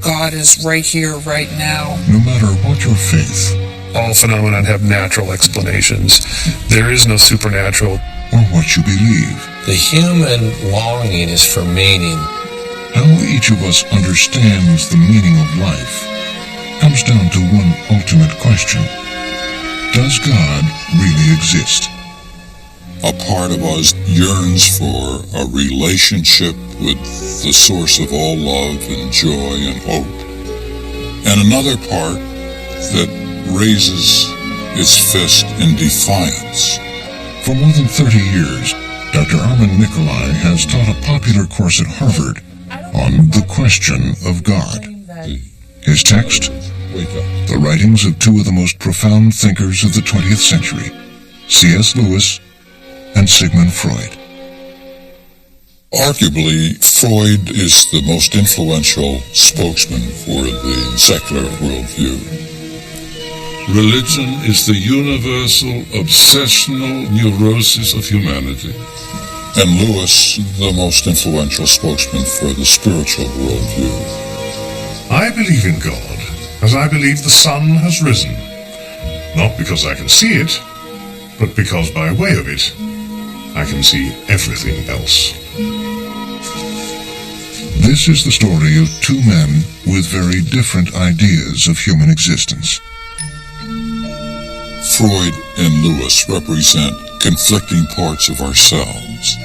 God is right here, right now. No matter what your faith, all phenomena have natural explanations. There is no supernatural. Or what you believe. The human longing is for meaning. How each of us understands the meaning of life comes down to one ultimate question. Does God really exist? A part of us yearns for a relationship with the source of all love and joy and hope. And another part that raises its fist in defiance. For more than 30 years, Dr. Armand Nicolai has taught a popular course at Harvard on the question of God. His text, the writings of two of the most profound thinkers of the 20th century, C.S. Lewis and Sigmund Freud. Arguably, Freud is the most influential spokesman for the secular worldview. Religion is the universal, obsessional neurosis of humanity. And Lewis, the most influential spokesman for the spiritual worldview. I believe in God, as I believe the sun has risen. Not because I can see it, but because by way of it, I can see everything else. This is the story of two men with very different ideas of human existence. Freud and Lewis represent conflicting parts of ourselves.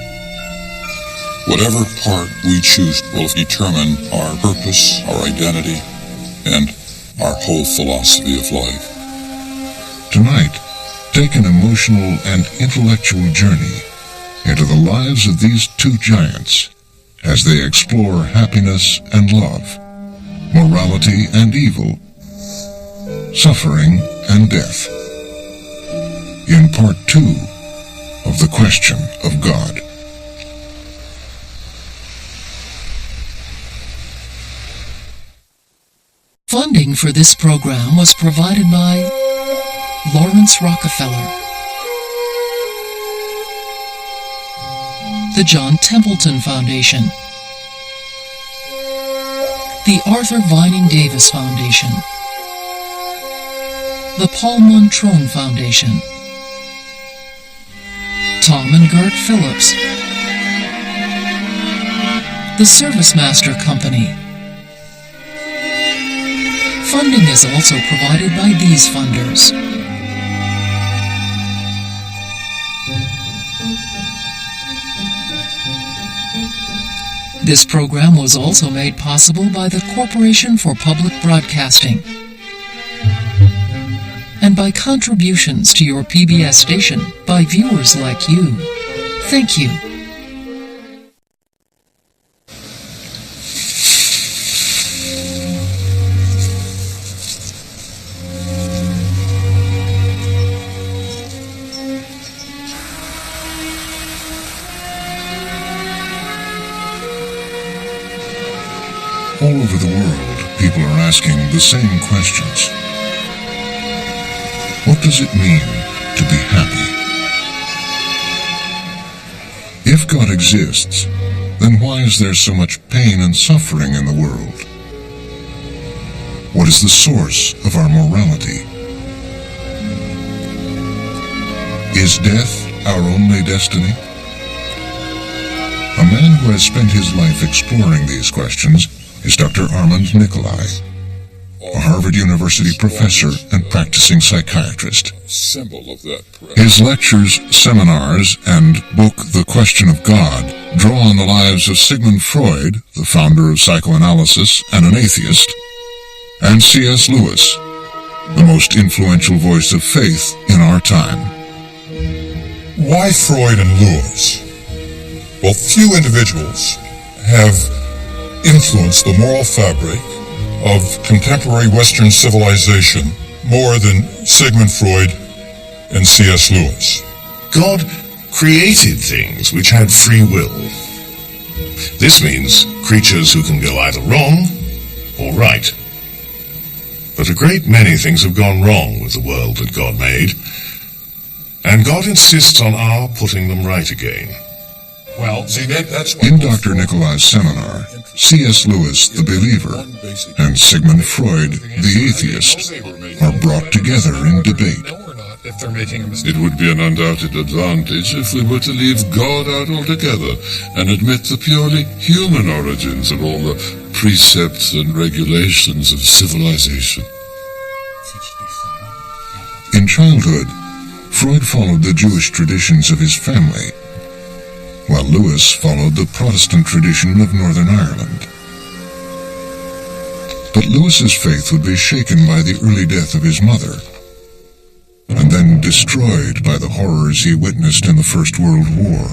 Whatever part we choose will determine our purpose, our identity, and our whole philosophy of life. Tonight, take an emotional and intellectual journey into the lives of these two giants as they explore happiness and love, morality and evil, suffering and death. In part 2 of The Question of God. Funding for this program was provided by Lawrence Rockefeller, the John Templeton Foundation, the Arthur Vining Davis Foundation, the Paul Montrone Foundation, Tom and Gert Phillips, the ServiceMaster Company. Funding is also provided by these funders: This program was also made possible by the Corporation for Public Broadcasting and by contributions to your PBS station by viewers like you. Thank you. All over the world, people are asking the same questions. What does it mean to be happy? If God exists, then why is there so much pain and suffering in the world? What is the source of our morality? Is death our only destiny? A man who has spent his life exploring these questions is Dr. Armand Nicolai, a Harvard University professor and practicing psychiatrist. His lectures, seminars, and book, The Question of God, draw on the lives of Sigmund Freud, the founder of psychoanalysis and an atheist, and C.S. Lewis, the most influential voice of faith in our time. Why Freud and Lewis? Well, few individuals have influenced the moral fabric of contemporary Western civilization more than Sigmund Freud and C.S. Lewis. God created things which had free will. This means creatures who can go either wrong or right. But a great many things have gone wrong with the world that God made, and God insists on our putting them right again. Well, see, that's what In Dr. Nicolai's seminar, C.S. Lewis, the believer, and Sigmund Freud, the atheist, are brought together in debate. No, we're not, if they're making a mistake. It would be an undoubted advantage if we were to leave God out altogether and admit the purely human origins of all the precepts and regulations of civilization. In childhood, Freud followed the Jewish traditions of his family, while Lewis followed the Protestant tradition of Northern Ireland. But Lewis's faith would be shaken by the early death of his mother, and then destroyed by the horrors he witnessed in the First World War.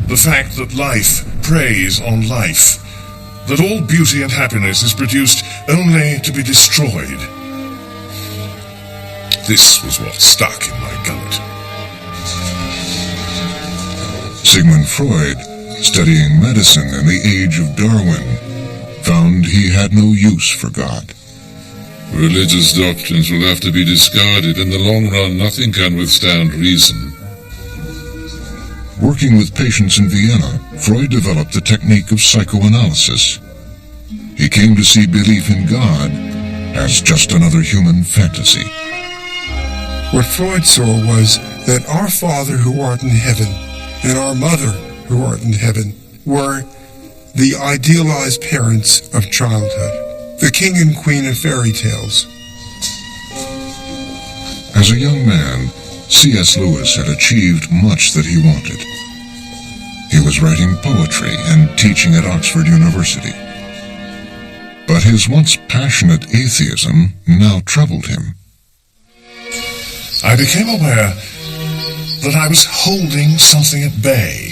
The fact that life preys on life, that all beauty and happiness is produced only to be destroyed. This was what stuck in my gullet. Sigmund Freud, studying medicine in the age of Darwin, found he had no use for God. Religious doctrines will have to be discarded. In the long run, nothing can withstand reason. Working with patients in Vienna, Freud developed the technique of psychoanalysis. He came to see belief in God as just another human fantasy. What Freud saw was that our Father who art in heaven and our Mother who art in heaven were the idealized parents of childhood, the king and queen of fairy tales. As a young man, C.S. Lewis had achieved much that he wanted. He was writing poetry and teaching at Oxford University. But his once passionate atheism now troubled him. I became aware that I was holding something at bay.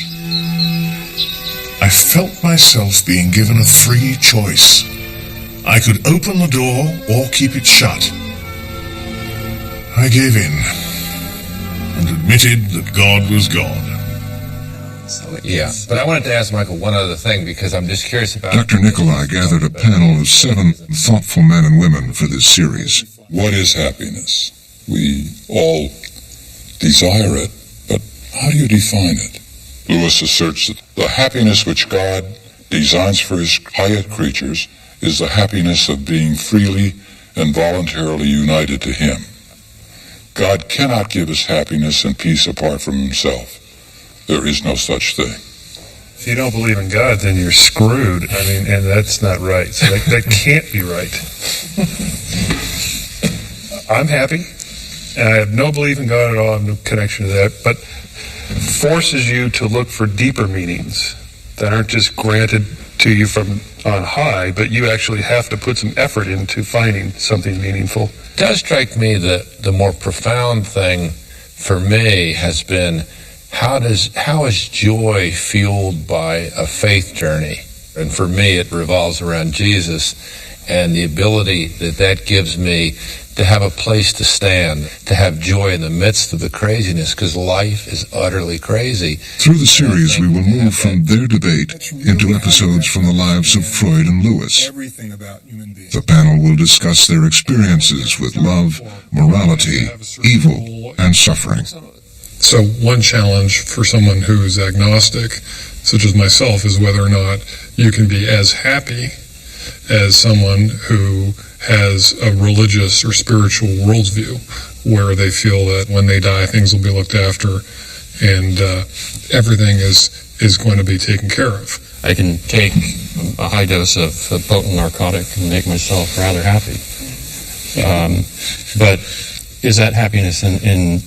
I felt myself being given a free choice. I could open the door or keep it shut. I gave in and admitted that God was God. Yeah, but I wanted to ask Michael one other thing because I'm just curious about... Dr. Nicolai gathered a panel of 7 thoughtful men and women for this series. What is happiness? We all desire it, but how do you define it? Lewis asserts that the happiness which God designs for his highest creatures is the happiness of being freely and voluntarily united to him. God cannot give us happiness and peace apart from himself. There is no such thing. If you don't believe in God, then you're screwed. I mean, and that's not right. So that can't be right. I'm happy, and I have no belief in God at all. I have no connection to that. But forces you to look for deeper meanings that aren't just granted to you from on high, but you actually have to put some effort into finding something meaningful. It does strike me that the more profound thing for me has been how is joy fueled by a faith journey? And for me, it revolves around Jesus and the ability that gives me to have a place to stand, to have joy in the midst of the craziness, because life is utterly crazy. Through the series, we will move from their debate into episodes from the lives of Freud and Lewis. The panel will discuss their experiences with love, morality, evil, and suffering. So one challenge for someone who's agnostic, such as myself, is whether or not you can be as happy as someone who has a religious or spiritual worldview where they feel that when they die things will be looked after and everything is going to be taken care of. I can take a high dose of a potent narcotic and make myself rather happy. But is that happiness in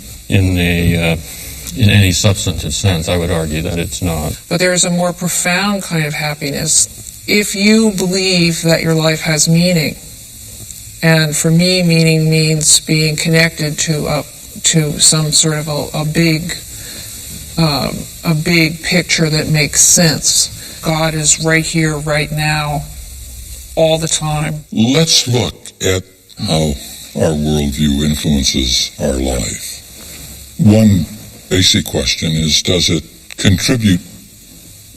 any substantive sense? I would argue that it's not. But there's a more profound kind of happiness if you believe that your life has meaning. And for me, meaning means being connected to some sort of a big picture that makes sense. God is right here, right now, all the time. Let's look at how our worldview influences our life. One basic question is, does it contribute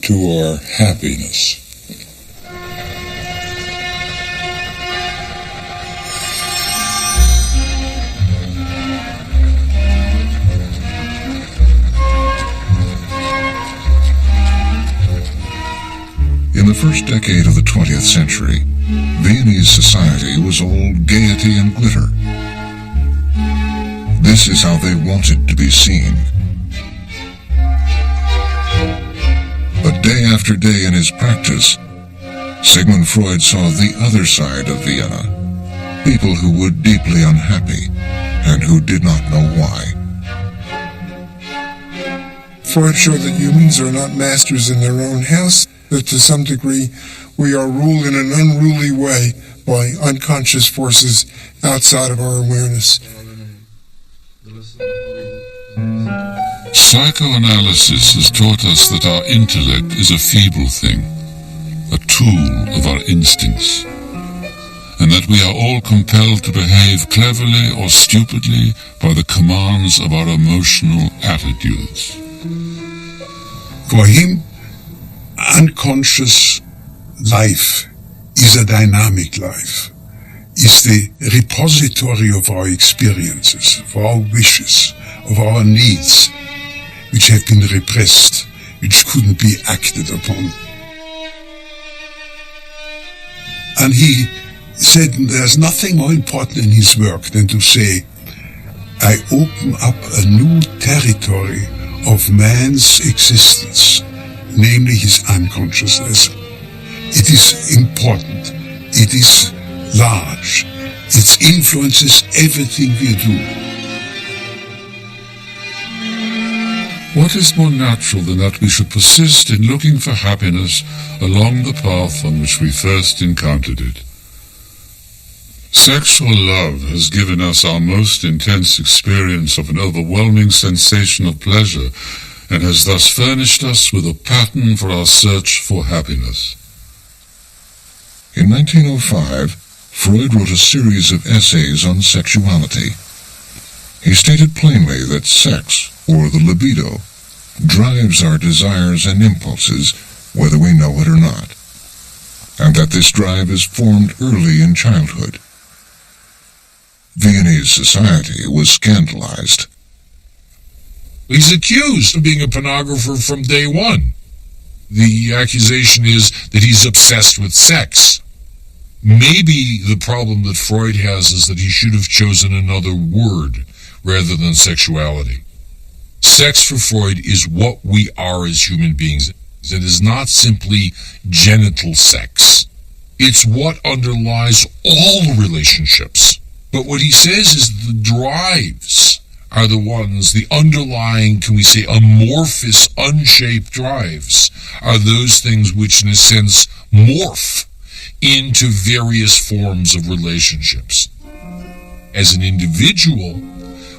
to our happiness? first decade of the 20th century, Viennese society was all gaiety and glitter. This is how they wanted to be seen. But day after day in his practice, Sigmund Freud saw the other side of Vienna, people who were deeply unhappy and who did not know why. Freud showed that humans are not masters in their own house, that to some degree we are ruled in an unruly way by unconscious forces outside of our awareness. Psychoanalysis has taught us that our intellect is a feeble thing, a tool of our instincts, and that we are all compelled to behave cleverly or stupidly by the commands of our emotional attitudes. For him, unconscious life is a dynamic life, is the repository of our experiences, of our wishes, of our needs, which have been repressed, which couldn't be acted upon. And he said there's nothing more important in his work than to say, I open up a new territory of man's existence, namely his unconsciousness. It is important. It is large. It influences everything we do. What is more natural than that we should persist in looking for happiness along the path on which we first encountered it? Sexual love has given us our most intense experience of an overwhelming sensation of pleasure and has thus furnished us with a pattern for our search for happiness. In 1905, Freud wrote a series of essays on sexuality. He stated plainly that sex, or the libido, drives our desires and impulses whether we know it or not, and that this drive is formed early in childhood. Viennese society was scandalized. He's accused of being a pornographer from day one. The accusation is that he's obsessed with sex. Maybe the problem that Freud has is that he should have chosen another word rather than sexuality. Sex for Freud is what we are as human beings. It is not simply genital sex. It's what underlies all relationships. But what he says is the drives are the ones, the underlying, can we say, amorphous, unshaped drives, are those things which in a sense morph into various forms of relationships. As an individual,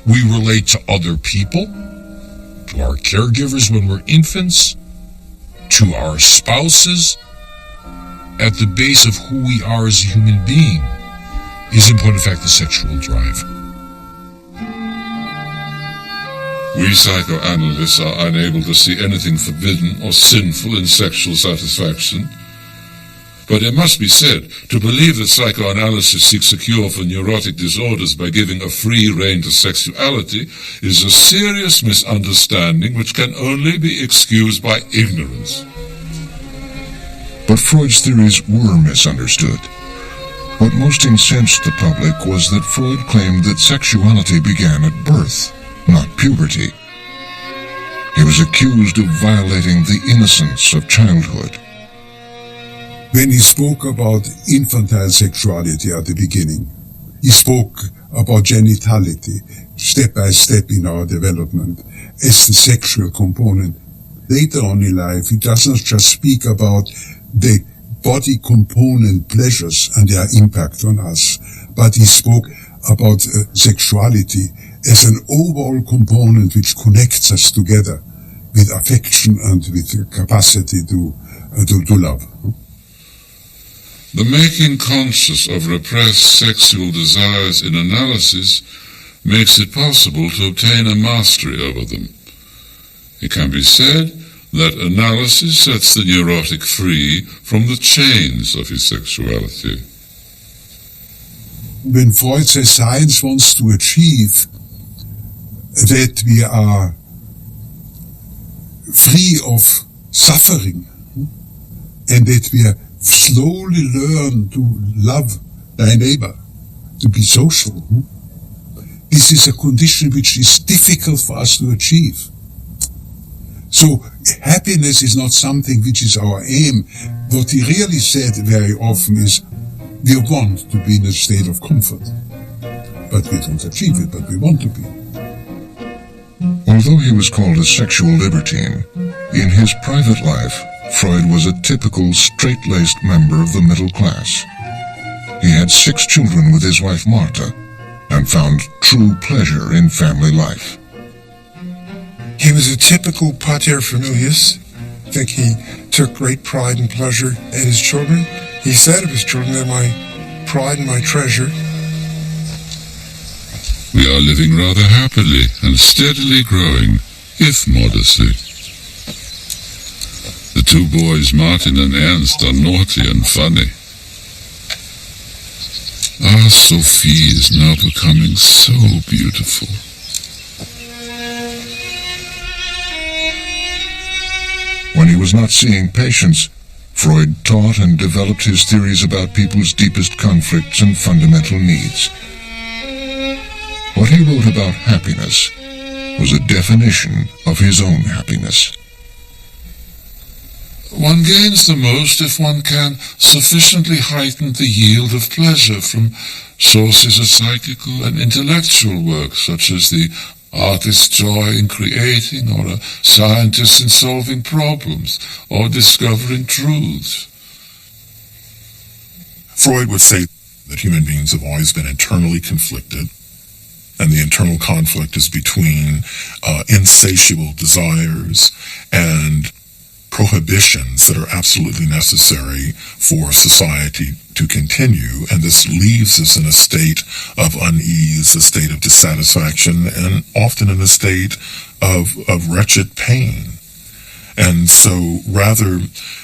we relate to other people, to our caregivers when we're infants, to our spouses. At the base of who we are as a human being is in point of fact the sexual drive. We psychoanalysts are unable to see anything forbidden or sinful in sexual satisfaction. But it must be said, to believe that psychoanalysis seeks a cure for neurotic disorders by giving a free rein to sexuality is a serious misunderstanding which can only be excused by ignorance. But Freud's theories were misunderstood. What most incensed the public was that Freud claimed that sexuality began at birth, not puberty. He was accused of violating the innocence of childhood. When he spoke about infantile sexuality at the beginning, he spoke about genitality, step by step in our development, as the sexual component. Later on in life, he does not just speak about the body component pleasures and their impact on us, but he spoke about sexuality as an overall component which connects us together with affection and with the capacity to love. The making conscious of repressed sexual desires in analysis makes it possible to obtain a mastery over them. It can be said that analysis sets the neurotic free from the chains of his sexuality. When Freud says science wants to achieve that we are free of suffering and that we slowly learn to love thy neighbor, to be social. This is a condition which is difficult for us to achieve. So happiness is not something which is our aim. What he really said very often is, we want to be in a state of comfort, but we don't achieve it, but we want to be. Although he was called a sexual libertine, in his private life, Freud was a typical straight-laced member of the middle class. He had 6 children with his wife Martha, and found true pleasure in family life. He was a typical paterfamilias. I think he took great pride and pleasure in his children. He said of his children, they're my pride and my treasure. We are living rather happily and steadily growing, if modestly. The 2 boys, Martin and Ernst, are naughty and funny. Our Sophie is now becoming so beautiful. When he was not seeing patients, Freud taught and developed his theories about people's deepest conflicts and fundamental needs. What he wrote about happiness was a definition of his own happiness. One gains the most if one can sufficiently heighten the yield of pleasure from sources of psychical and intellectual work, such as the artist's joy in creating, or a scientist in solving problems, or discovering truths. Freud would say that human beings have always been internally conflicted, and the internal conflict is between insatiable desires and prohibitions that are absolutely necessary for society to continue, and this leaves us in a state of unease, a state of dissatisfaction, and often in a state of wretched pain. And so rather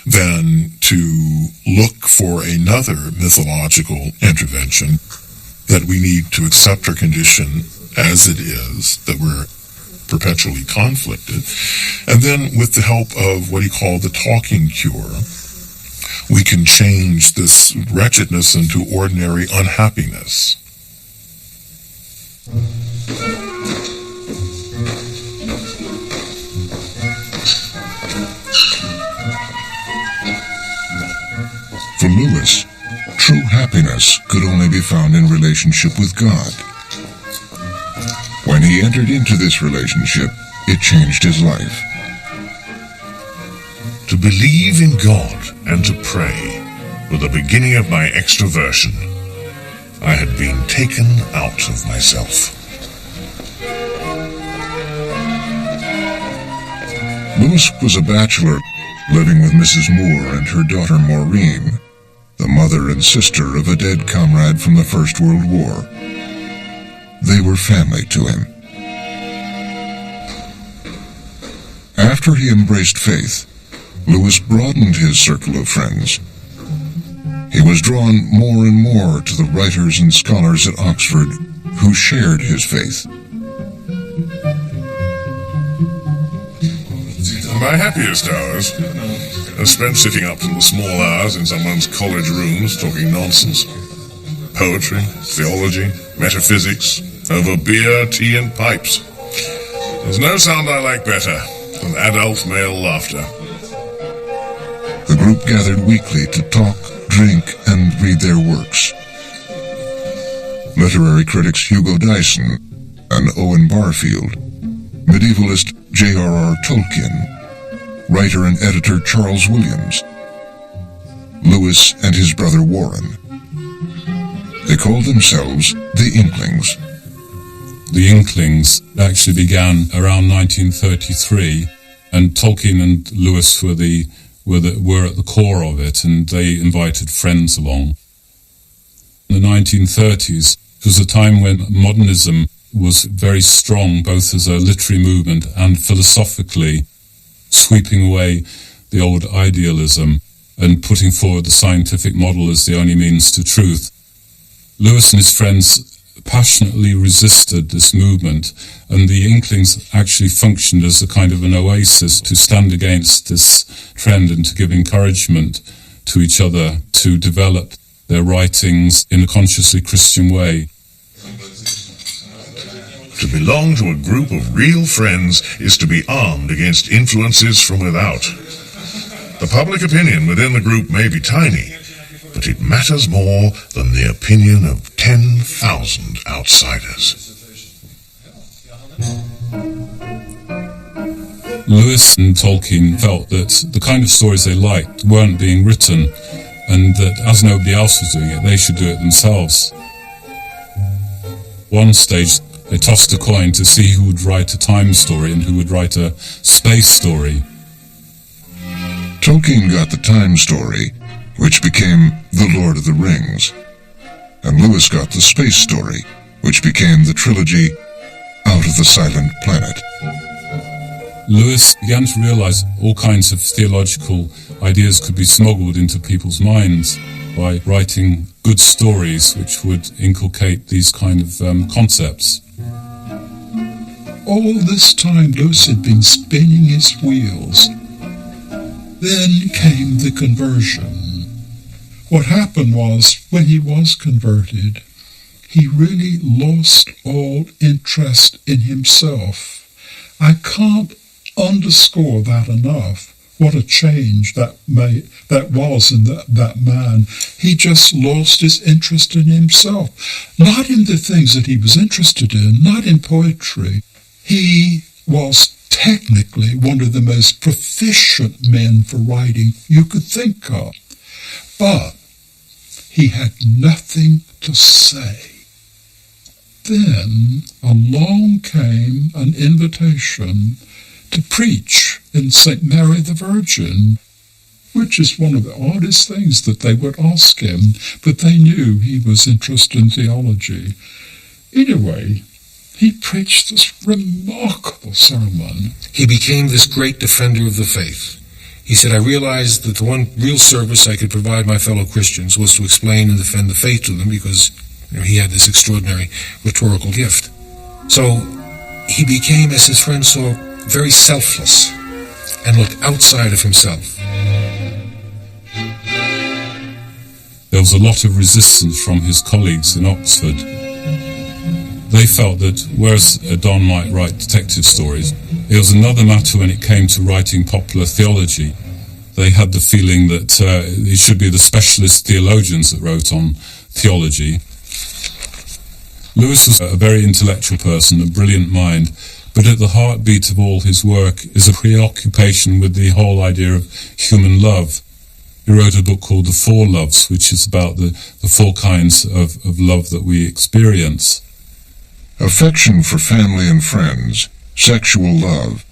than to look for another mythological intervention, that we need to accept our condition as it is, that we're perpetually conflicted. And then with the help of what he called the talking cure, we can change this wretchedness into ordinary unhappiness. For Lewis, true happiness could only be found in relationship with God. When he entered into this relationship, it changed his life. To believe in God and to pray were the beginning of my extroversion. I had been taken out of myself. Lewis was a bachelor, living with Mrs. Moore and her daughter Maureen, the mother and sister of a dead comrade from the First World War. They were family to him. After he embraced faith, Lewis broadened his circle of friends. He was drawn more and more to the writers and scholars at Oxford who shared his faith. My happiest hours are spent sitting up till the small hours in someone's college rooms talking nonsense. Poetry, theology, metaphysics, over beer, tea, and pipes. There's no sound I like better than adult male laughter. The group gathered weekly to talk, drink, and read their works. Literary critics Hugo Dyson and Owen Barfield, medievalist J.R.R. Tolkien, writer and editor Charles Williams, Lewis and his brother Warren. They called themselves the Inklings. The Inklings actually began around 1933, and Tolkien and Lewis were at the core of it, and they invited friends along. In the 1930s, it was a time when modernism was very strong, both as a literary movement and philosophically, sweeping away the old idealism and putting forward the scientific model as the only means to truth. Lewis and his friends passionately resisted this movement, and the Inklings actually functioned as a kind of an oasis to stand against this trend and to give encouragement to each other to develop their writings in a consciously Christian way. To belong to a group of real friends is to be armed against influences from without. The public opinion within the group may be tiny, but it matters more than the opinion of 10,000 outsiders. Lewis and Tolkien felt that the kind of stories they liked weren't being written, and that as nobody else was doing it, they should do it themselves. One stage, they tossed a coin to see who would write a time story and who would write a space story. Tolkien got the time story, which became The Lord of the Rings, and Lewis got the space story, which became the trilogy Out of the Silent Planet. Lewis began to realize all kinds of theological ideas could be smuggled into people's minds by writing good stories which would inculcate these kind of concepts. All this time Lewis had been spinning his wheels. Then came the conversion. What happened was, when he was converted, he really lost all interest in himself. I can't underscore that enough. What a change that was in that man. He just lost his interest in himself. Not in the things that he was interested in, not in poetry. He was technically one of the most proficient men for writing you could think of. But he had nothing to say. Then along came an invitation to preach in St. Mary the Virgin, which is one of the oddest things that they would ask him, but they knew he was interested in theology. Anyway, he preached this remarkable sermon. He became this great defender of the faith. He said, I realized that the one real service I could provide my fellow Christians was to explain and defend the faith to them, because he had this extraordinary rhetorical gift. So he became, as his friends saw, very selfless and looked outside of himself. There was a lot of resistance from his colleagues in Oxford. They felt that whereas Don might write detective stories, it was another matter when it came to writing popular theology. They had the feeling that it should be the specialist theologians that wrote on theology. Lewis was a very intellectual person, a brilliant mind, but at the heartbeat of all his work is a preoccupation with the whole idea of human love. He wrote a book called The Four Loves, which is about the four kinds of love that we experience. Affection for family and friends, sexual love,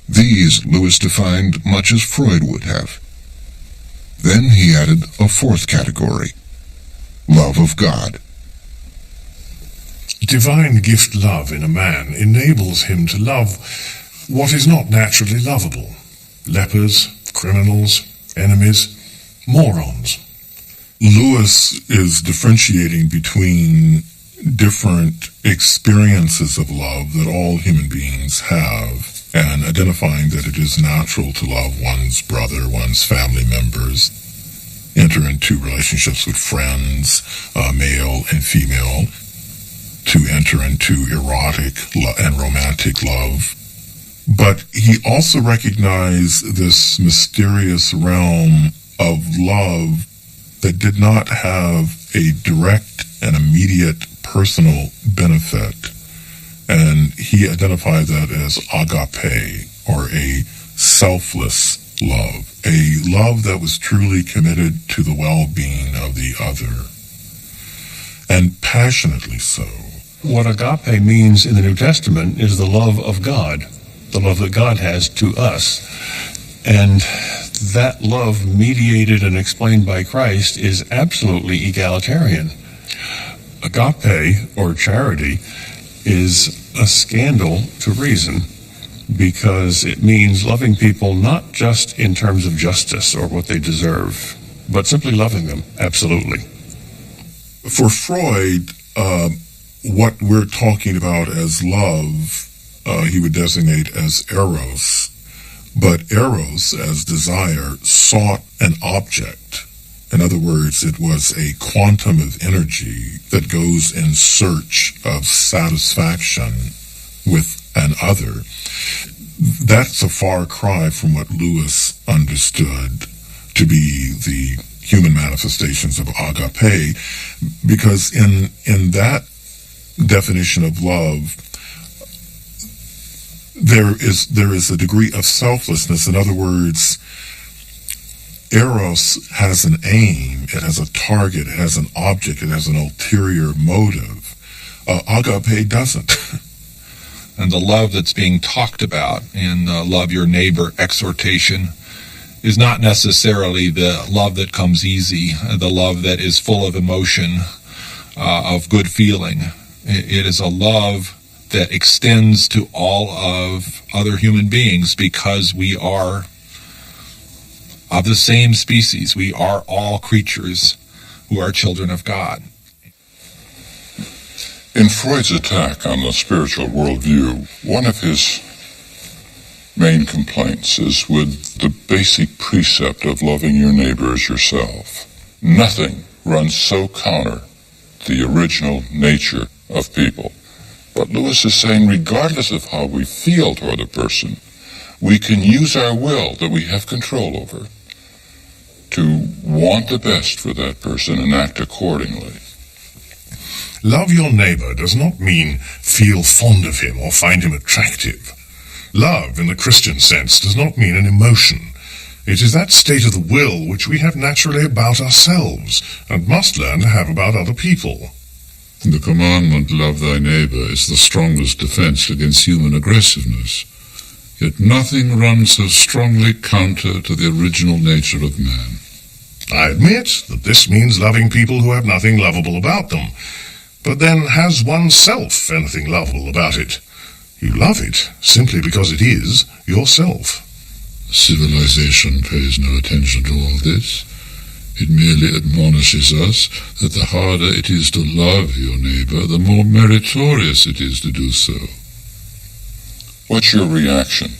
these Lewis defined much as Freud would have. Then he added a fourth category, love of God. Divine gift love in a man enables him to love what is not naturally lovable. Lepers, criminals, enemies, morons. Lewis is differentiating between different experiences of love that all human beings have, and identifying that it is natural to love one's brother, one's family members, enter into relationships with friends, male and female, to enter into erotic and romantic love. But he also recognized this mysterious realm of love that did not have a direct and immediate personal benefit. And he identified that as agape, or a selfless love, a love that was truly committed to the well-being of the other, and passionately so. What agape means in the New Testament is the love of God, the love that God has to us. And that love, mediated and explained by Christ, is absolutely egalitarian. Agape, or charity, is a scandal to reason, because it means loving people not just in terms of justice or what they deserve, but simply loving them, absolutely. For Freud, what we're talking about as love, he would designate as eros, but eros, as desire, sought an object. In other words, it was a quantum of energy that goes in search of satisfaction with an other. That's a far cry from what Lewis understood to be the human manifestations of agape, because in that definition of love, there is a degree of selflessness. In other words, eros has an aim, it has a target, it has an object, it has an ulterior motive. Agape doesn't. And the love that's being talked about in Love Your Neighbor exhortation is not necessarily the love that comes easy, the love that is full of emotion, of good feeling. It is a love that extends to all of other human beings because we are of the same species. We are all creatures who are children of God. In Freud's attack on the spiritual worldview, one of his main complaints is with the basic precept of loving your neighbor as yourself. Nothing runs so counter to the original nature of people. But Lewis is saying, regardless of how we feel toward a person, we can use our will that we have control over to want the best for that person and act accordingly. Love your neighbor does not mean feel fond of him or find him attractive. Love, in the Christian sense, does not mean an emotion. It is that state of the will which we have naturally about ourselves and must learn to have about other people. The commandment, love thy neighbor, is the strongest defense against human aggressiveness. Yet nothing runs so strongly counter to the original nature of man. I admit that this means loving people who have nothing lovable about them. But then, has oneself anything lovable about it? You love it simply because it is yourself. Civilization pays no attention to all this. It merely admonishes us that the harder it is to love your neighbor, the more meritorious it is to do so. What's your reaction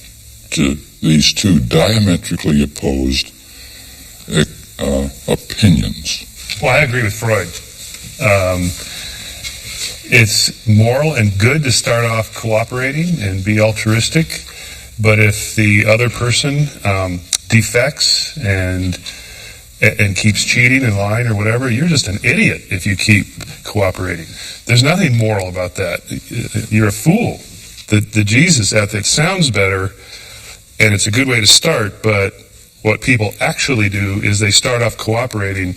to these two diametrically opposed opinions? Well, I agree with Freud. It's moral and good to start off cooperating and be altruistic, but if the other person defects and keeps cheating and lying or whatever, you're just an idiot if you keep cooperating. There's nothing moral about that. You're a fool. The Jesus ethic sounds better, and it's a good way to start, but what people actually do is they start off cooperating,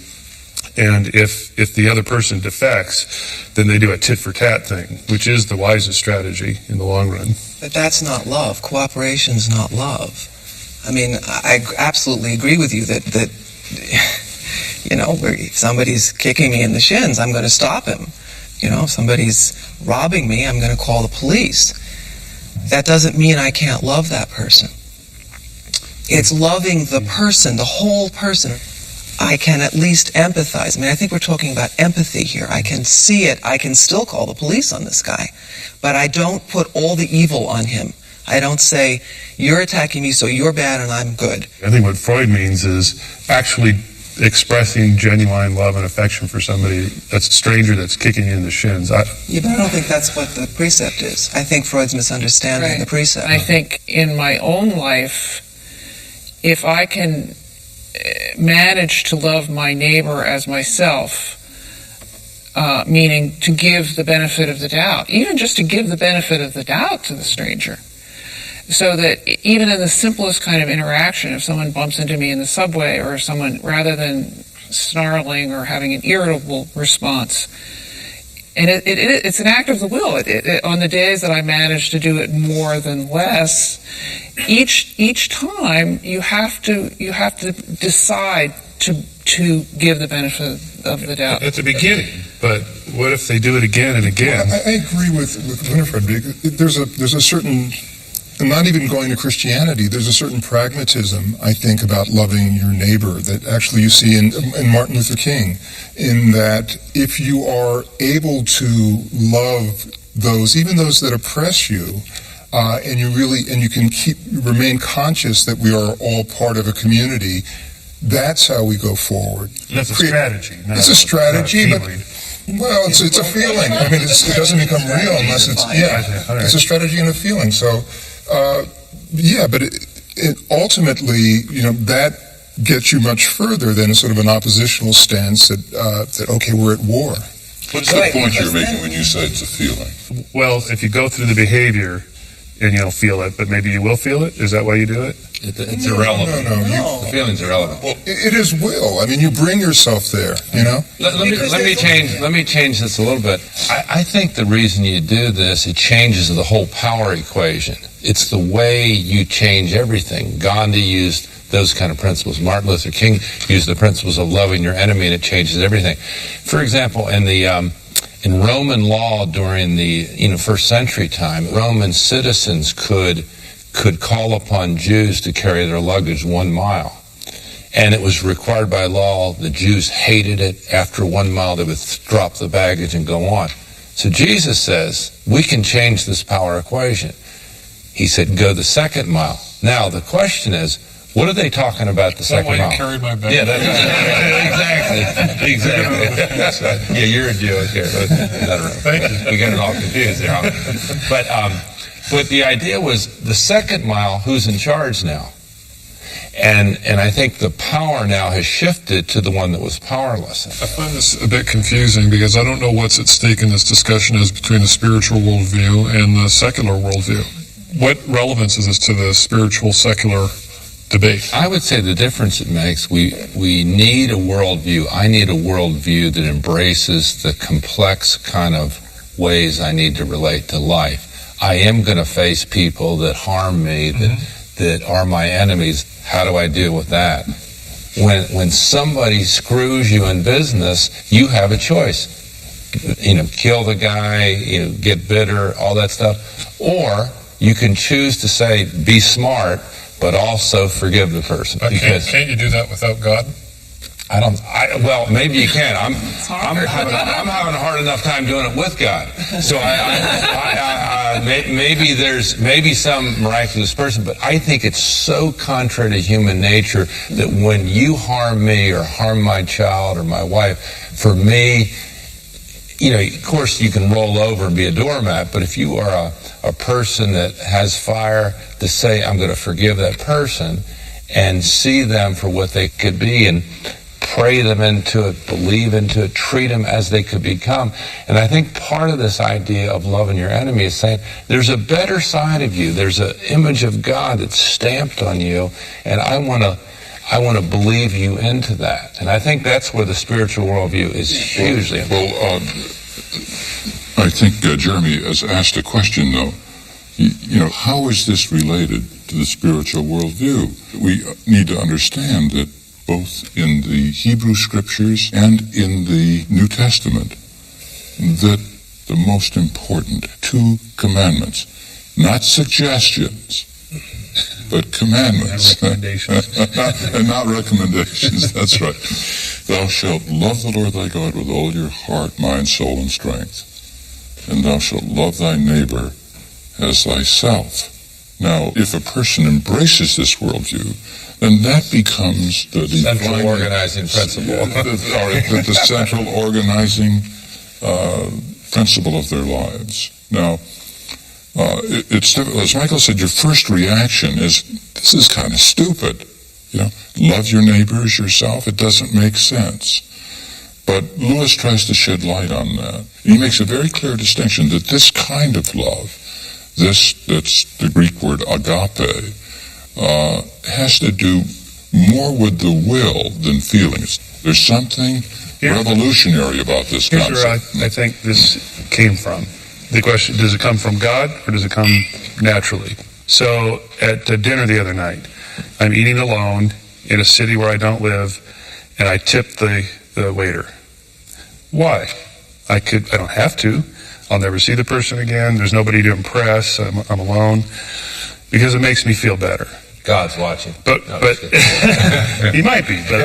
and if the other person defects, then they do a tit-for-tat thing, which is the wisest strategy in the long run. But that's not love. Cooperation's not love. I mean, I absolutely agree with you that you know, if somebody's kicking me in the shins, I'm going to stop him. You know, if somebody's robbing me, I'm going to call the police. That doesn't mean I can't love that person. It's loving the person, the whole person. I can at least empathize. I mean, I think we're talking about empathy here. I can see it. I can still call the police on this guy. But I don't put all the evil on him. I don't say, you're attacking me, so you're bad and I'm good. I think what Freud means is actually expressing genuine love and affection for somebody that's a stranger that's kicking you in the shins. Yeah, but I don't think that's what the precept is. I think Freud's misunderstanding the precept. I think in my own life, if I can manage to love my neighbor as myself, meaning to give the benefit of the doubt, even just to give the benefit of the doubt to the stranger, so that even in the simplest kind of interaction, if someone bumps into me in the subway, or someone, rather than snarling or having an irritable response, and it's an act of the will. On the days that I manage to do it more than less, each time you have to decide to give the benefit of the doubt at the beginning. But what if they do it again and again? Well, I agree with Winifred. There's a certain not even going to Christianity, there's a certain pragmatism, I think, about loving your neighbor that actually you see in Martin Luther King, in that if you are able to love those, even those that oppress you, and you can remain conscious that we are all part of a community, that's how we go forward. And that's a strategy. It's a strategy, but well, it's a feeling. I mean, it doesn't become real unless it's a strategy and a feeling. So, but it ultimately, that gets you much further than sort of an oppositional stance that okay, we're at war. What's the point you're making when you say it's a feeling? Well, if you go through the behavior and you don't feel it, but maybe you will feel it, is that why you do it? It's irrelevant. No. The feeling's irrelevant. Well, it is will. I mean, you bring yourself there, Let me change this a little bit. I think the reason you do this, it changes the whole power equation. It's the way you change everything. Gandhi used those kind of principles. Martin Luther King used the principles of loving your enemy, and it changes everything. For example, in Roman law during the first century time, Roman citizens could call upon Jews to carry their luggage 1 mile. And it was required by law. The Jews hated it. After 1 mile, they would drop the baggage and go on. So Jesus says, we can change this power equation. He said, go the 2nd mile. Now, the question is, what are they talking about the 2nd mile? I carried my baggage. Yeah, exactly. That's right. Yeah, you're a Jew here. Thank you. We got it all confused there. But the idea was the 2nd mile, who's in charge now? And I think the power now has shifted to the one that was powerless. I find this a bit confusing because I don't know what's at stake in this discussion is between the spiritual worldview and the secular worldview. What relevance is this to the spiritual secular debate? I would say the difference it makes, we need a worldview. I need a worldview that embraces the complex kind of ways I need to relate to life. I am going to face people that harm me, that are my enemies. How do I deal with that? When somebody screws you in business, you have a choice. Kill the guy, get bitter, all that stuff. Or you can choose to say, be smart, but also forgive the person. Can't you do that without God? Well, maybe you can. I'm having a hard enough time doing it with God. So maybe some miraculous person, but I think it's so contrary to human nature that when you harm me or harm my child or my wife, for me, of course you can roll over and be a doormat, but if you are a person that has fire, to say I'm going to forgive that person and see them for what they could be and pray them into it, believe into it, treat them as they could become. And I think part of this idea of loving your enemy is saying there's a better side of you. There's an image of God that's stamped on you, and I want to believe you into that. And I think that's where the spiritual worldview is hugely important. Well, I think Jeremy has asked a question, though. How is this related to the spiritual worldview? We need to understand that both in the Hebrew Scriptures and in the New Testament, that the most important 2 commandments, not suggestions, but commandments. Not recommendations. And not recommendations, that's right. Thou shalt love the Lord thy God with all your heart, mind, soul, and strength. And thou shalt love thy neighbor as thyself. Now, if a person embraces this worldview, then that becomes the central organizing principle. the central organizing principle of their lives. Now, it's as Michael said, your first reaction is, this is kind of stupid. Love your neighbor as yourself. It doesn't make sense. But Lewis tries to shed light on that. He makes a very clear distinction that this kind of love, that's the Greek word agape, has to do more with the will than feelings. There's something revolutionary about this concept. Here's where I think this came from. The question, does it come from God or does it come naturally? So at dinner the other night, I'm eating alone in a city where I don't live, and I tip the waiter. Why? I don't have to. I'll never see the person again. There's nobody to impress. I'm alone. because it makes me feel better. God's watching. But he might be, but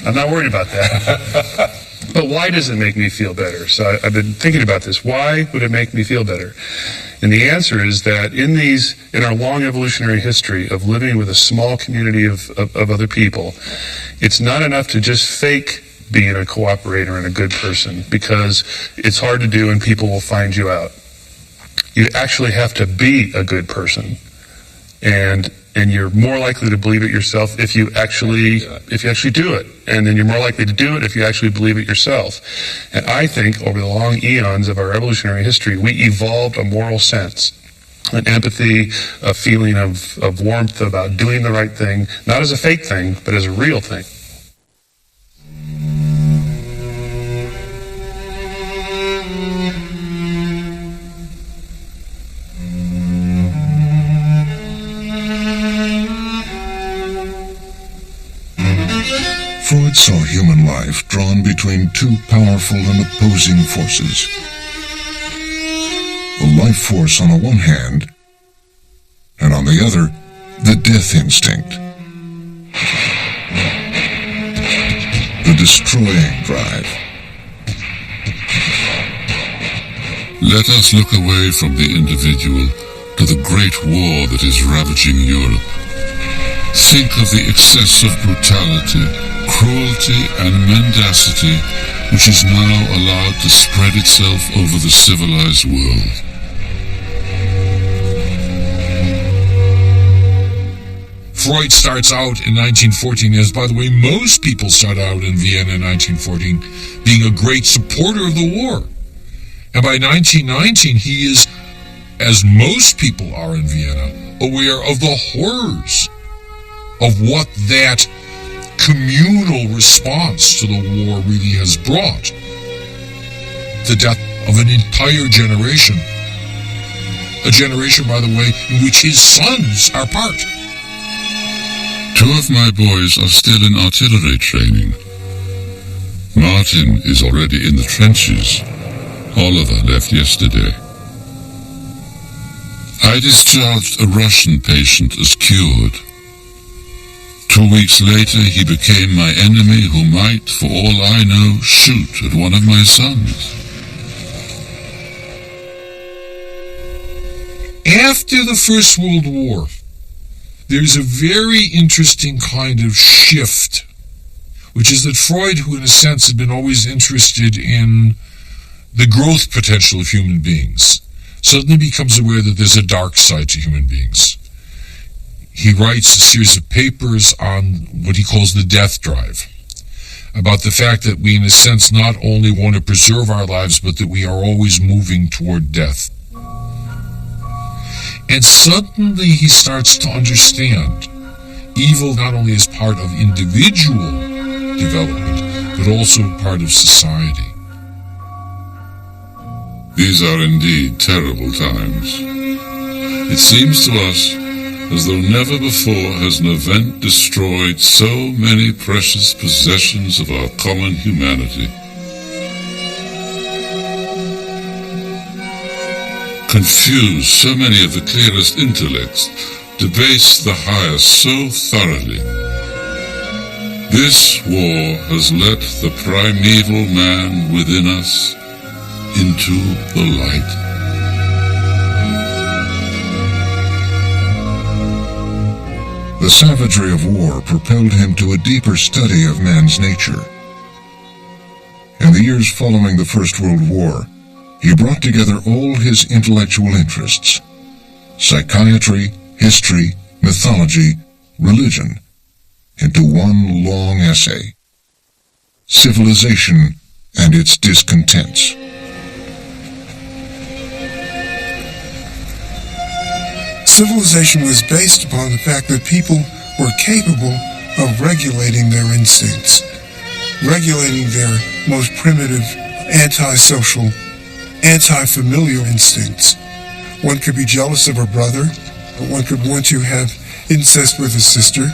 I'm not worried about that. But why does it make me feel better? So I've been thinking about this. Why would it make me feel better? And the answer is that in our long evolutionary history of living with a small community of other people, it's not enough to just fake being a cooperator and a good person, because it's hard to do and people will find you out. You actually have to be a good person, and you're more likely to believe it yourself if you actually do it, and then you're more likely to do it if you actually believe it yourself. And I think over the long eons of our evolutionary history, we evolved a moral sense, an empathy, a feeling of warmth about doing the right thing, not as a fake thing, but as a real thing. Freud saw human life drawn between two powerful and opposing forces. The life force on the one hand, and on the other, the death instinct. The destroying drive. Let us look away from the individual to the great war that is ravaging Europe. Think of the excess of brutality, cruelty and mendacity which is now allowed to spread itself over the civilized world. Freud starts out in 1914, as by the way most people start out in Vienna in 1914, being a great supporter of the war. And by 1919 he is, as most people are in Vienna, aware of the horrors of what that communal response to the war really has brought. The death of an entire generation. A generation, by the way, in which his sons are part. 2 of my boys are still in artillery training. Martin is already in the trenches. Oliver left yesterday. I discharged a Russian patient as cured. 2 weeks later, he became my enemy who might, for all I know, shoot at one of my sons. After the First World War, there's a very interesting kind of shift, which is that Freud, who in a sense had been always interested in the growth potential of human beings, suddenly becomes aware that there's a dark side to human beings. He writes a series of papers on what he calls the death drive, about the fact that we, in a sense, not only want to preserve our lives, but that we are always moving toward death. And suddenly he starts to understand evil not only as part of individual development, but also part of society. These are indeed terrible times. It seems to us as though never before has an event destroyed so many precious possessions of our common humanity. Confused so many of the clearest intellects, debased the highest so thoroughly. This war has let the primeval man within us into the light. The savagery of war propelled him to a deeper study of man's nature. In the years following the First World War, he brought together all his intellectual interests: psychiatry, history, mythology, religion, into one long essay: Civilization and Its Discontents. Civilization was based upon the fact that people were capable of regulating their instincts, regulating their most primitive, antisocial, anti-familial instincts. One could be jealous of a brother, one could want to have incest with a sister,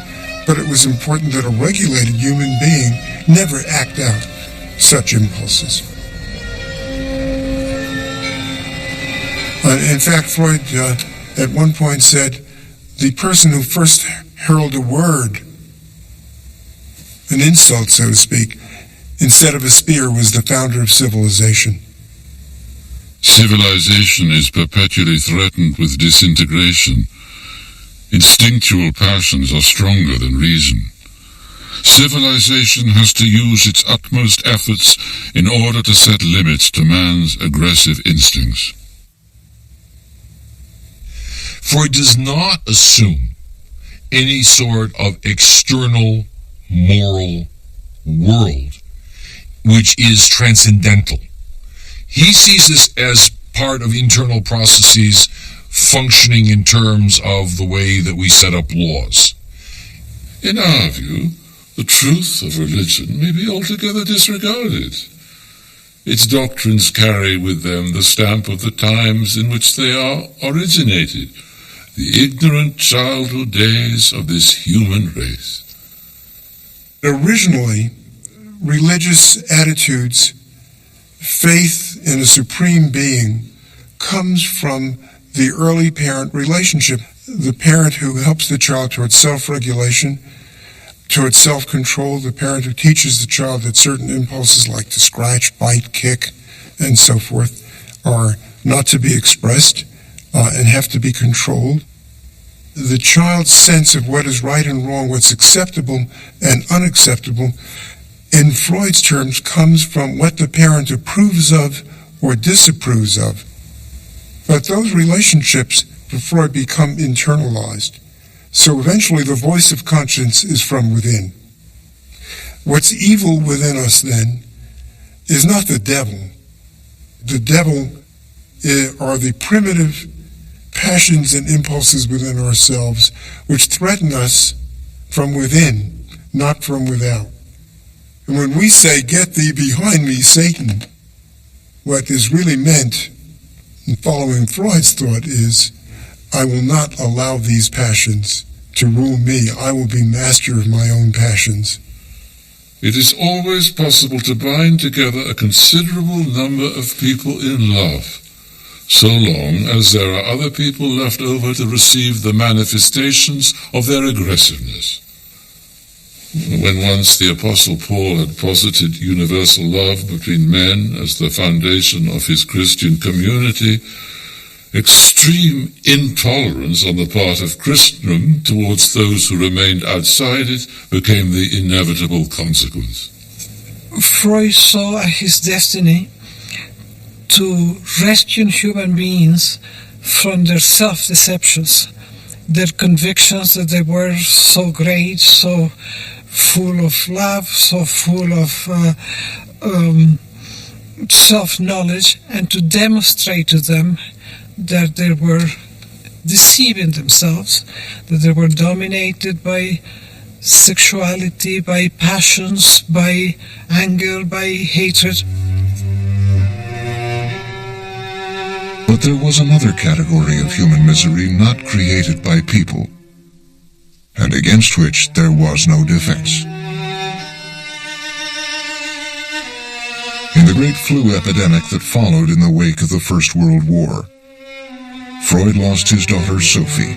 but it was important that a regulated human being never act out such impulses. In fact, Freud at one point said the person who first hurled a word, an insult, so to speak, instead of a spear, was the founder of civilization. Civilization is perpetually threatened with disintegration. Instinctual passions are stronger than reason. Civilization has to use its utmost efforts in order to set limits to man's aggressive instincts. Freud does not assume any sort of external moral world which is transcendental. He sees this as part of internal processes functioning in terms of the way that we set up laws. In our view, the truth of religion may be altogether disregarded. Its doctrines carry with them the stamp of the times in which they are originated, the ignorant childhood days of this human race. Originally, religious attitudes, faith in a supreme being, comes from the early parent relationship. The parent who helps the child towards self-regulation, towards self-control, the parent who teaches the child that certain impulses like to scratch, bite, kick, and so forth are not to be expressed and have to be controlled. The child's sense of what is right and wrong, what's acceptable and unacceptable, in Freud's terms, comes from what the parent approves of or disapproves of. But those relationships, for Freud, become internalized. So eventually the voice of conscience is from within. What's evil within us then is not the devil. The devil are the primitive passions and impulses within ourselves which threaten us from within, not from without. And when we say, "Get thee behind me, Satan," what is really meant, in following Freud's thought, is, I will not allow these passions to rule me. I will be master of my own passions. It is always possible to bind together a considerable number of people in love, so long as there are other people left over to receive the manifestations of their aggressiveness. When once the Apostle Paul had posited universal love between men as the foundation of his Christian community, extreme intolerance on the part of Christendom towards those who remained outside it became the inevitable consequence. Freud saw his destiny to rescue human beings from their self-deceptions, their convictions that they were so great, so full of love, so full of self-knowledge, and to demonstrate to them that they were deceiving themselves, that they were dominated by sexuality, by passions, by anger, by hatred. But there was another category of human misery not created by people, and against which there was no defense. In the great flu epidemic that followed in the wake of the First World War, Freud lost his daughter Sophie.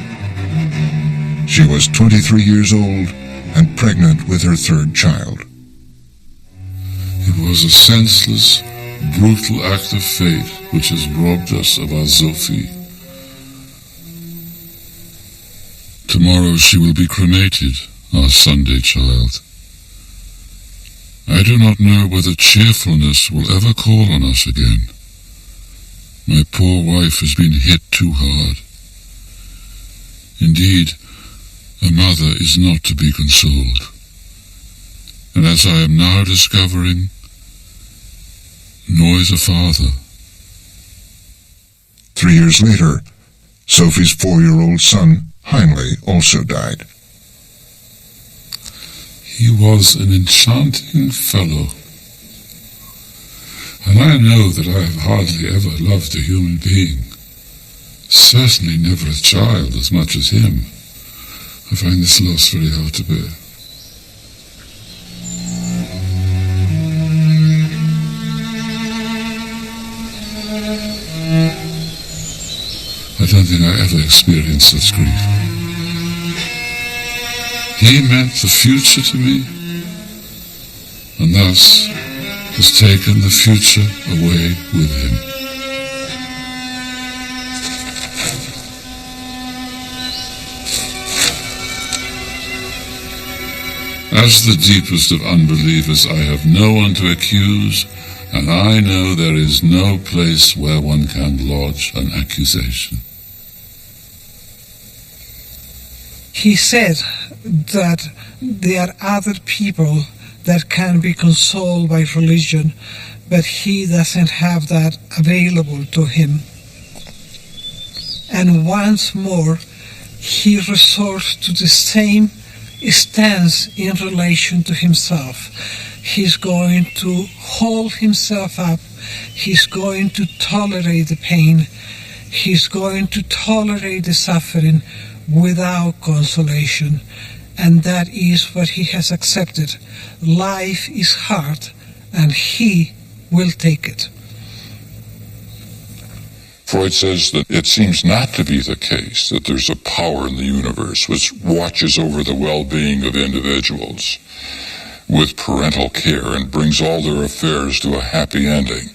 She was 23 years old and pregnant with her third child. It was a senseless, brutal act of fate which has robbed us of our Sophie. Tomorrow she will be cremated, our Sunday child. I do not know whether cheerfulness will ever call on us again. My poor wife has been hit too hard. Indeed, a mother is not to be consoled. And as I am now discovering, nor is a father. 3 years later, Sophie's 4-year-old son, Heinle, also died. He was an enchanting fellow. And I know that I have hardly ever loved a human being. Certainly never a child as much as him. I find this loss very hard to bear. I don't think I ever experienced such grief. He meant the future to me, and thus has taken the future away with him. As the deepest of unbelievers, I have no one to accuse, and I know there is no place where one can lodge an accusation. He said that there are other people that can be consoled by religion, but he doesn't have that available to him. And once more, he resorts to the same stance in relation to himself. He's going to hold himself up. He's going to tolerate the pain. He's going to tolerate the suffering without consolation. And that is what he has accepted. Life is hard, and he will take it. Freud says that it seems not to be the case that there's a power in the universe which watches over the well-being of individuals with parental care and brings all their affairs to a happy ending.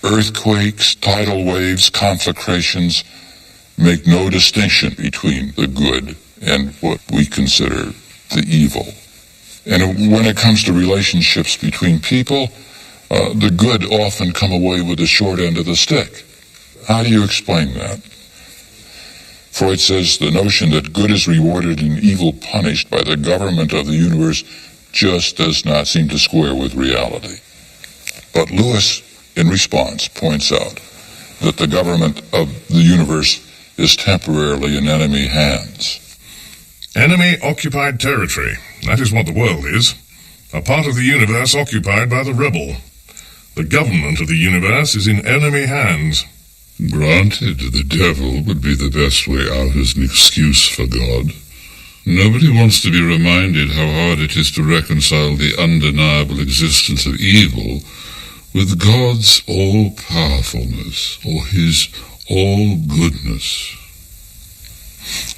Earthquakes, tidal waves, conflagrations make no distinction between the good and what we consider the evil. And when it comes to relationships between people, the good often come away with the short end of the stick. How do you explain that? Freud says the notion that good is rewarded and evil punished by the government of the universe just does not seem to square with reality. But Lewis, in response, points out that the government of the universe is temporarily in enemy hands. Enemy-occupied territory. That is what the world is. A part of the universe occupied by the rebel. The government of the universe is in enemy hands. Granted, the devil would be the best way out as an excuse for God. Nobody wants to be reminded how hard it is to reconcile the undeniable existence of evil with God's all-powerfulness or his all-goodness.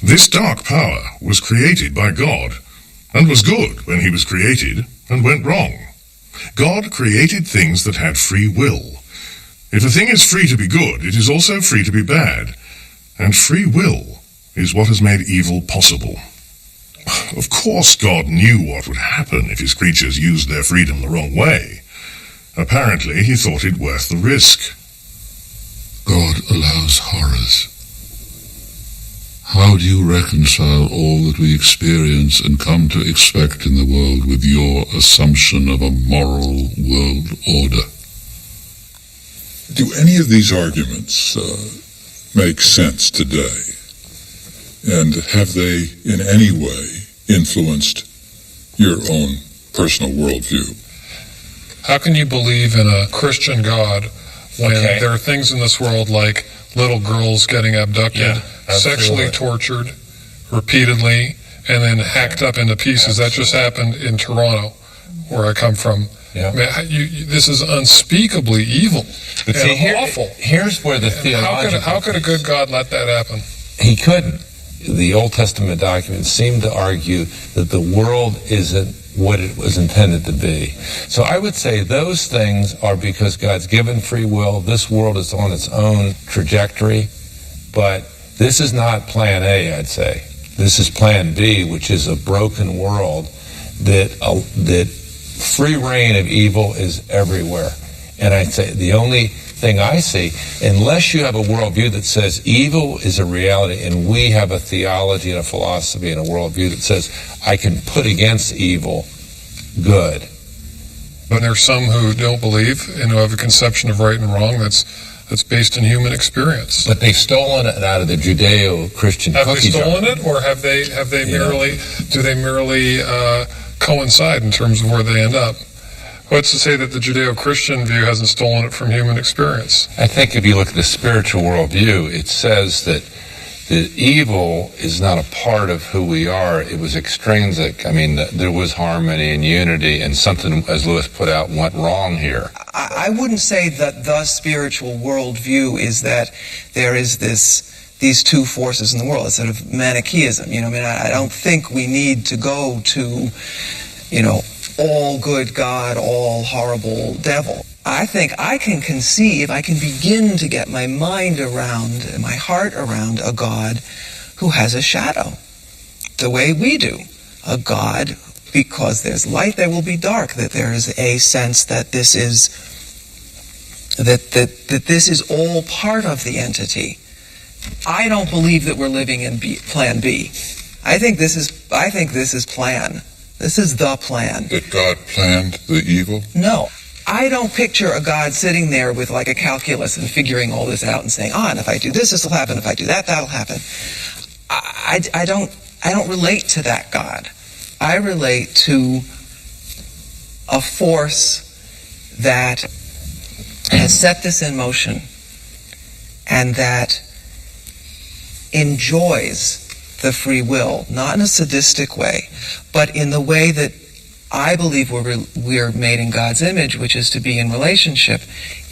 This dark power was created by God, and was good when he was created, and went wrong. God created things that had free will. If a thing is free to be good, it is also free to be bad, and free will is what has made evil possible. Of course God knew what would happen if his creatures used their freedom the wrong way. Apparently he thought it worth the risk. God allows horrors. How do you reconcile all that we experience and come to expect in the world with your assumption of a moral world order? Do any of these arguments make sense today? And have they in any way influenced your own personal worldview? How can you believe in a Christian God when there are things in this world like little girls getting abducted, sexually tortured repeatedly, and then hacked up into pieces? That just happened in Toronto, where I come from. I mean, this is unspeakably evil and awful. Here's where the theological... How could a good God let that happen? He couldn't. The Old Testament documents seem to argue that the world isn't what it was intended to be. So I would say those things are because God's given free will. This world is on its own trajectory, but this is not plan A, I'd say. This is plan B, which is a broken world that free reign of evil is everywhere. And I'd say the only thing I see, unless you have a worldview that says evil is a reality, and we have a theology and a philosophy and a worldview that says I can put against evil good. But there's some who don't believe and who have a conception of right and wrong that's based in human experience. But they've stolen it out of the Judeo-Christian cookie jar. Have they stolen it, or have they merely coincide in terms of where they end up? What's to say that the Judeo-Christian view hasn't stolen it from human experience? I think if you look at the spiritual worldview, it says that evil is not a part of who we are. It was extrinsic. I mean, there was harmony and unity, and something, as Lewis put out, went wrong here. I wouldn't say that the spiritual worldview is that there is this these two forces in the world. It's sort of Manichaeism. You know, I mean, I don't think we need to go to, you know, all good God, all horrible devil. I think I can conceive, I can begin to get my mind around, my heart around a God who has a shadow, the way we do. A God, because there's light, there will be dark, that there is a sense that this is, that this is all part of the entity. I don't believe that we're living in Plan B. I think this is plan. This is the plan. That God planned the evil? No. I don't picture a God sitting there with like a calculus and figuring all this out and saying, and if I do this will happen, if I do that, that'll happen. I don't relate to that God. I relate to a force that has set this in motion and that enjoys the free will, not in a sadistic way, but in the way that I believe we're made in God's image, which is to be in relationship.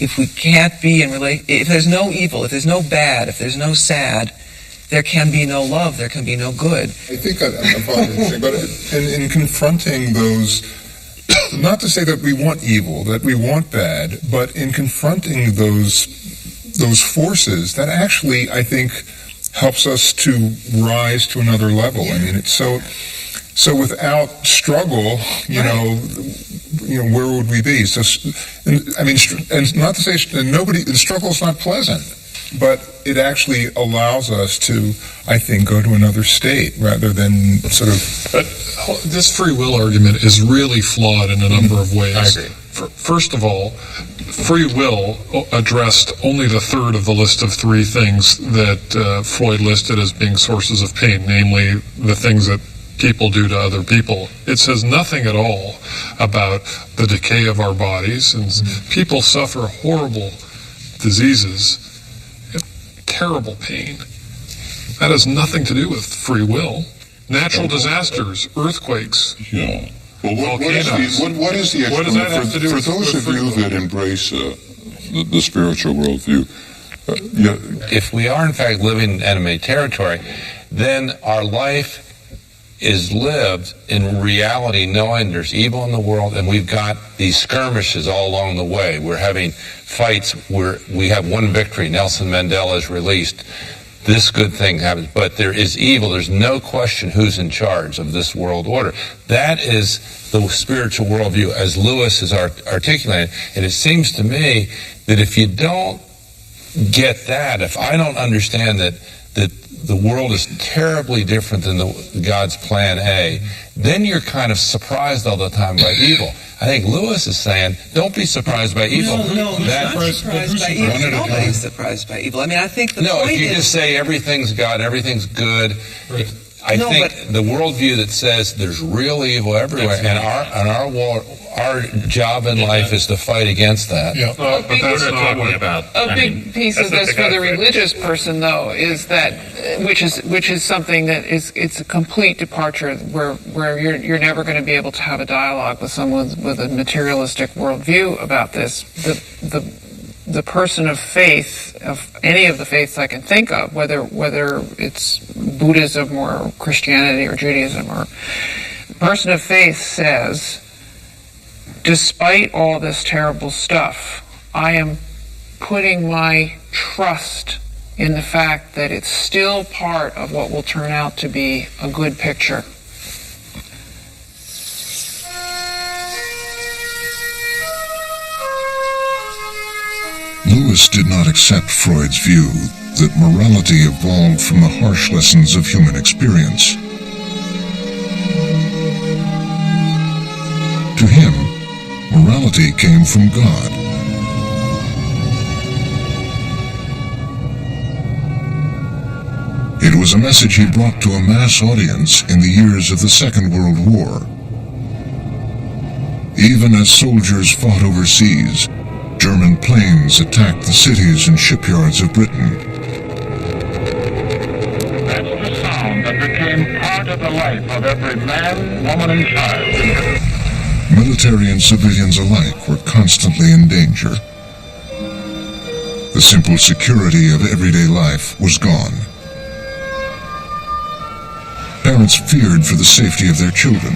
If we can't be if there's no evil, if there's no bad, if there's no sad, there can be no love, there can be no good. I think I'm following what you're saying, but in confronting those, not to say that we want evil, that we want bad, but in confronting those forces, that actually, I think, helps us to rise to another level. I mean, it's so without struggle, you know, where would we be? So, and not to say struggle is not pleasant, but it actually allows us to, I think, go to another state rather than sort of. This free will argument is really flawed in a number of ways. I agree. First of all, free will addressed only the third of the list of three things that Freud listed as being sources of pain, namely the things that people do to other people. It says nothing at all about the decay of our bodies, and people suffer horrible diseases, terrible pain. That has nothing to do with free will. Natural disasters, earthquakes. Yeah. Well, what is the explanation for those of you that embrace the spiritual worldview? If we are in fact living in enemy territory, then our life is lived in reality, knowing there's evil in the world, and we've got these skirmishes all along the way. We're having fights where we have one victory. Nelson Mandela is released. This good thing happens, but there is evil. There's no question who's in charge of this world order. That is the spiritual worldview, as Lewis has articulated. And it seems to me that if you don't get that, if I don't understand that the world is terribly different than God's plan A, then you're kind of surprised all the time by evil. I think Lewis is saying, don't be surprised by evil. No, not surprised by evil. Nobody's surprised by evil. I mean, I think the point if you just say everything's God, everything's good, I think the worldview that says there's real evil everywhere, and our job in life is to fight against that. Yeah, but that's not talking about. A big piece of this for the religious person, though, is that which is something that it's a complete departure where you're never going to be able to have a dialogue with someone with a materialistic worldview about this. The person of faith, of any of the faiths I can think of, whether it's Buddhism or Christianity or Judaism, or the person of faith says, despite all this terrible stuff, I am putting my trust in the fact that it's still part of what will turn out to be a good picture. Lewis did not accept Freud's view that morality evolved from the harsh lessons of human experience. To him, morality came from God. It was a message he brought to a mass audience in the years of the Second World War. Even as soldiers fought overseas, German planes attacked the cities and shipyards of Britain. That's the sound that became part of the life of every man, woman, and child. Military and civilians alike were constantly in danger. The simple security of everyday life was gone. Parents feared for the safety of their children,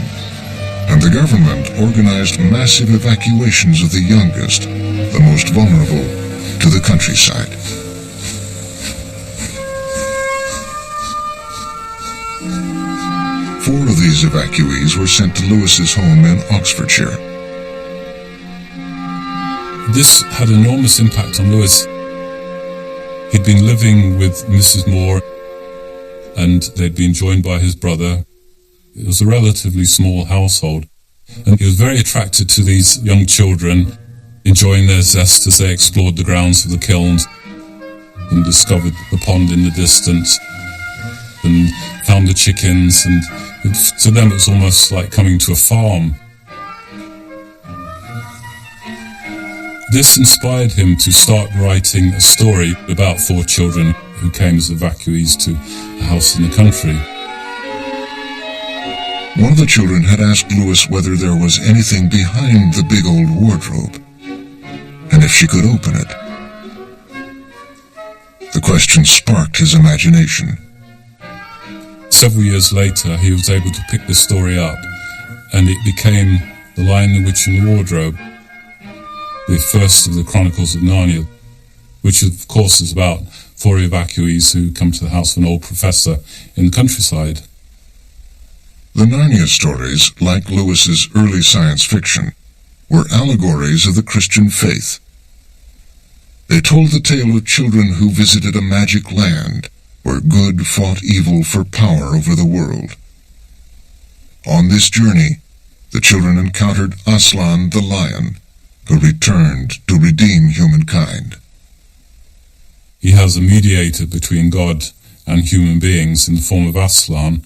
and the government organized massive evacuations of the youngest, the most vulnerable, to the countryside. Four of these evacuees were sent to Lewis's home in Oxfordshire. This had enormous impact on Lewis. He'd been living with Mrs. Moore, and they'd been joined by his brother. It was a relatively small household, and he was very attracted to these young children, enjoying their zest as they explored the grounds of the kilns and discovered the pond in the distance and found the chickens, and to them it was almost like coming to a farm. This inspired him to start writing a story about four children who came as evacuees to a house in the country. One of the children had asked Lewis whether there was anything behind the big old wardrobe, and if she could open it. The question sparked his imagination. Several years later, he was able to pick this story up, and it became The Lion, the Witch, and the Wardrobe, the first of the Chronicles of Narnia, which of course is about four evacuees who come to the house of an old professor in the countryside. The Narnia stories, like Lewis's early science fiction, were allegories of the Christian faith. They told the tale of children who visited a magic land where good fought evil for power over the world. On this journey, the children encountered Aslan the lion, who returned to redeem humankind. He has a mediator between God and human beings in the form of Aslan,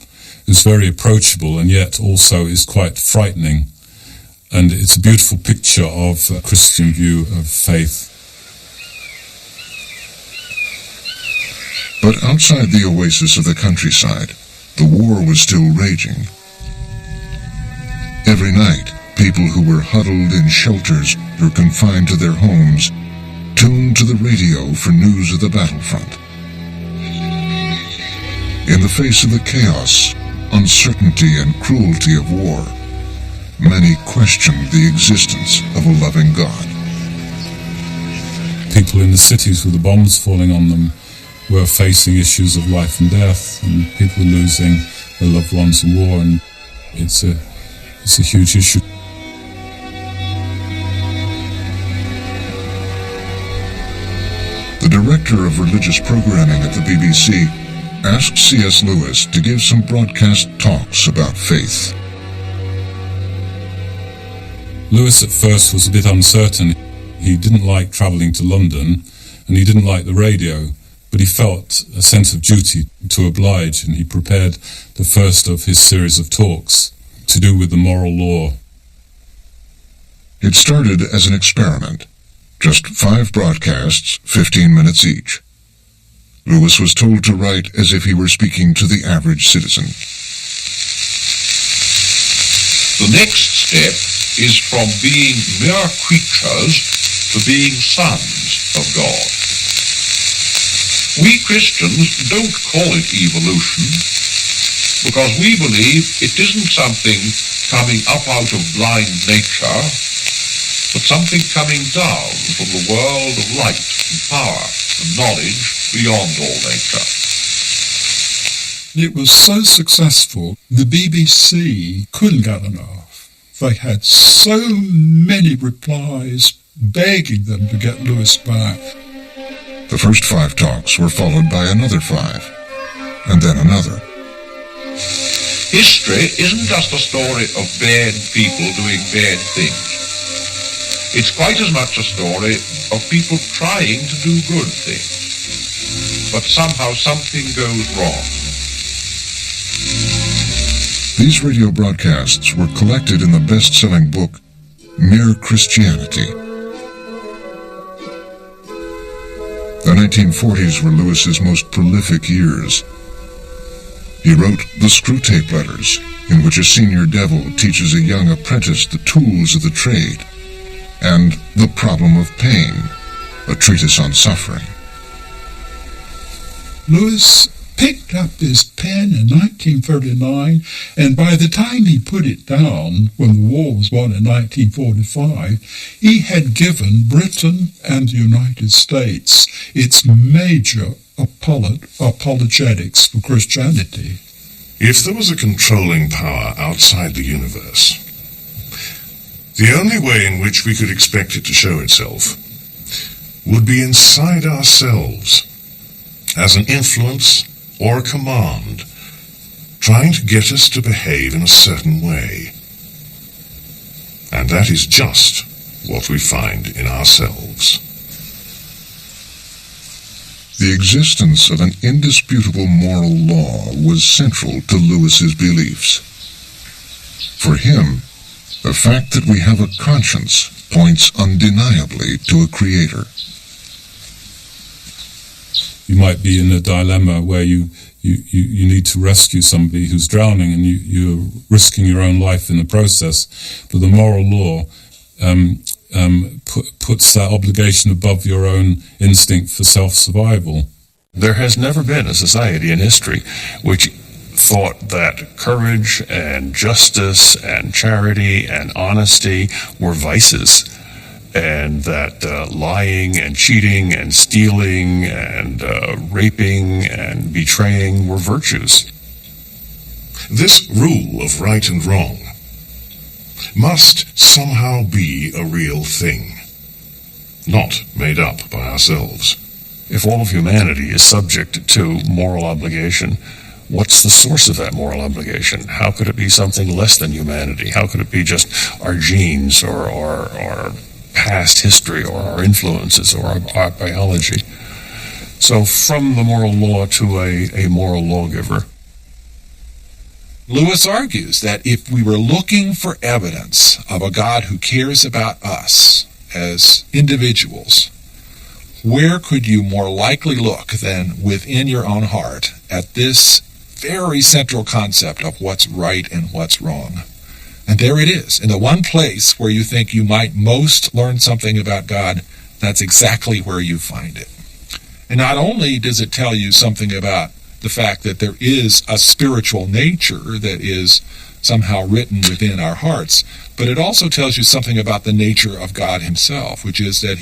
who's very approachable and yet also is quite frightening. And it's a beautiful picture of a Christian view of faith. But outside the oasis of the countryside, the war was still raging. Every night, people who were huddled in shelters or confined to their homes tuned to the radio for news of the battlefront. In the face of the chaos, uncertainty, and cruelty of war, many questioned the existence of a loving God. People in the cities with the bombs falling on them were facing issues of life and death, and people losing their loved ones in war, and it's a huge issue. The director of religious programming at the BBC asked C.S. Lewis to give some broadcast talks about faith. Lewis at first was a bit uncertain. He didn't like travelling to London, and he didn't like the radio, but he felt a sense of duty to oblige, and he prepared the first of his series of talks to do with the moral law. It started as an experiment, just 5 broadcasts, 15 minutes each. Lewis was told to write as if he were speaking to the average citizen. The next step is from being mere creatures to being sons of God. We Christians don't call it evolution because we believe it isn't something coming up out of blind nature, but something coming down from the world of light and power and knowledge beyond all nature. It was so successful, the BBC couldn't get enough. They had so many replies begging them to get Lewis back. The first 5 talks were followed by another 5, and then another. History isn't just a story of bad people doing bad things. It's quite as much a story of people trying to do good things, but somehow something goes wrong. These radio broadcasts were collected in the best-selling book, Mere Christianity. The 1940s were Lewis's most prolific years. He wrote The Screwtape Letters, in which a senior devil teaches a young apprentice the tools of the trade, and The Problem of Pain, a treatise on suffering. Lewis picked up this pen in 1939, and by the time he put it down, when the war was won in 1945, he had given Britain and the United States its major apologetics for Christianity. If there was a controlling power outside the universe, the only way in which we could expect it to show itself would be inside ourselves, as an influence or a command, trying to get us to behave in a certain way. And that is just what we find in ourselves. The existence of an indisputable moral law was central to Lewis's beliefs. For him, the fact that we have a conscience points undeniably to a creator. You might be in a dilemma where you need to rescue somebody who's drowning, and you're risking your own life in the process. But the moral law puts that obligation above your own instinct for self-survival. There has never been a society in history which thought that courage and justice and charity and honesty were vices, and that lying and cheating and stealing and raping and betraying were virtues. This rule of right and wrong must somehow be a real thing, not made up by ourselves. If all of humanity is subject to moral obligation, what's the source of that moral obligation? How could it be something less than humanity? How could it be just our genes or past history or our influences or our biology? So from the moral law to a moral lawgiver. Lewis argues that if we were looking for evidence of a God who cares about us as individuals, where could you more likely look than within your own heart at this very central concept of what's right and what's wrong? And there it is, in the one place where you think you might most learn something about God, that's exactly where you find it. And not only does it tell you something about the fact that there is a spiritual nature that is somehow written within our hearts, but it also tells you something about the nature of God himself, which is that he